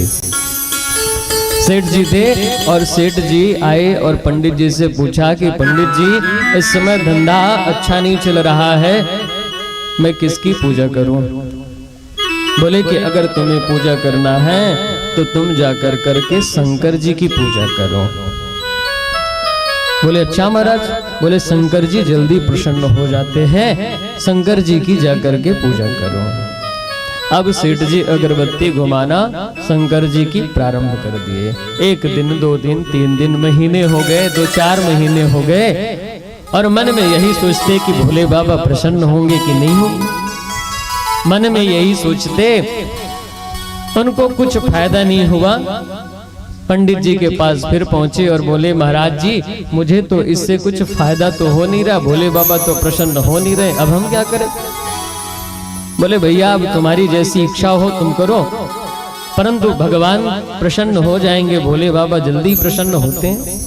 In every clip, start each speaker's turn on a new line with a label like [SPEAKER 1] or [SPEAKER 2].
[SPEAKER 1] थे। सेठ जी थे और सेठ जी आए और पंडित जी से पूछा कि पंडित जी इस समय धंधा अच्छा नहीं चल रहा है, मैं किसकी पूजा करूं? बोले कि अगर तुम्हें पूजा करना है तो तुम जाकर करके शंकर जी की पूजा करो। बोले अच्छा महाराज। बोले शंकर जी जल्दी प्रसन्न हो जाते हैं, शंकर जी की जाकर के पूजा करो। अब सेठ जी अगरबत्ती घुमाना शंकर जी की प्रारंभ कर दिए। 1 दिन 2 दिन 3 दिन महीने हो गए, 2-4 महीने हो गए और मन में यही सोचते कि भोले बाबा प्रसन्न होंगे कि नहीं होंगे। मन में यही सोचते, उनको कुछ फायदा नहीं हुआ। पंडित जी के पास फिर पहुंचे और बोले महाराज जी मुझे तो इससे कुछ फायदा तो हो नहीं रहा, भोले बाबा तो प्रसन्न हो नहीं रहे, अब हम क्या करें? बोले भैया अब तुम्हारी जैसी इच्छा हो तुम करो, परंतु भगवान प्रसन्न हो जाएंगे, भोले बाबा जल्दी प्रसन्न होते हैं।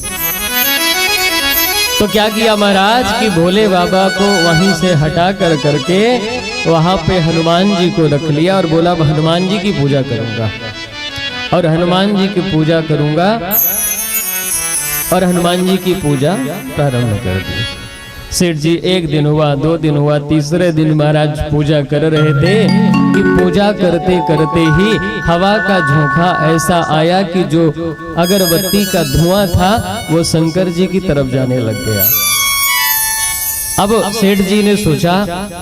[SPEAKER 1] तो क्या किया महाराज कि भोले बाबा को वहीं से हटा कर करके वहां पे हनुमान जी को रख लिया और बोला हनुमान जी की पूजा करूंगा और हनुमान जी की पूजा करूंगा और हनुमान जी की पूजा प्रारंभ कर दी। सेठ जी 1 दिन हुआ, 2 दिन हुआ, तीसरे दिन महाराज पूजा कर रहे थे कि पूजा करते करते ही हवा का झोंका ऐसा आया कि जो अगरबत्ती का धुआं था वो शंकर जी की तरफ जाने लग गया। अब सेठ जी ने सोचा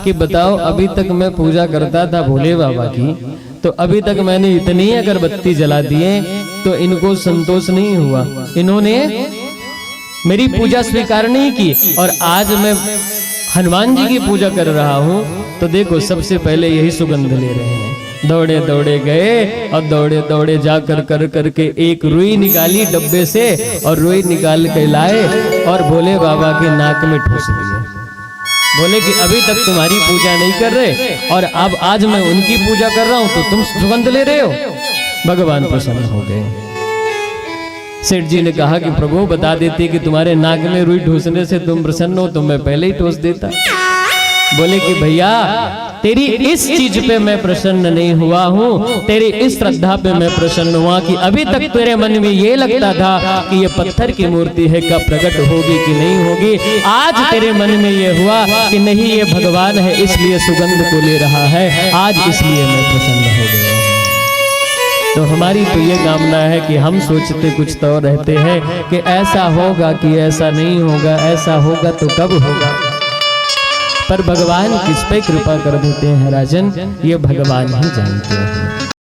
[SPEAKER 1] कि बताओ अभी तक मैं पूजा करता था भोले बाबा की, तो अभी तक मैंने इतनी अगरबत्ती जला दिए तो इनको संतोष नहीं हुआ, इन्होंने मेरी पूजा स्वीकार नहीं की और आज मैं हनुमान जी की पूजा कर रहा हूँ तो देखो सबसे पहले यही सुगंध ले रहे हैं। दौड़े दौड़े गए और दौड़े दौड़े जाकर कर करके एक रुई निकाली डब्बे से और रुई निकाल के लाए और भोले बाबा के नाक में ठूस दिए। बोले कि अभी तक तुम्हारी पूजा नहीं कर रहे और अब आज मैं उनकी पूजा कर रहा हूं तो तुम सुगंध ले रहे हो। भगवान प्रसन्न हो गए। सेठ जी ने कहा कि प्रभु बता देते कि तुम्हारे नाक में रुई ठूसने से तुम प्रसन्न हो तो मैं पहले ही ठूस देता। बोले कि भैया तेरी इस चीज पे मैं प्रसन्न नहीं हुआ हूँ, तेरी इस श्रद्धा पे मैं प्रसन्न हुआ कि अभी तक तेरे मन में ये लगता था कि ये पत्थर की मूर्ति है, कब प्रकट होगी कि नहीं होगी। आज तेरे मन में ये हुआ कि नहीं ये भगवान है इसलिए सुगंध को ले रहा है, आज इसलिए मैं प्रसन्न हो गया। तो हमारी तो ये कामना है कि हम सोचते कुछ तो रहते हैं कि ऐसा होगा कि ऐसा नहीं होगा, ऐसा होगा तो कब होगा, पर भगवान किस पे कृपा कर देते हैं राजन, ये भगवान ही जानते हैं।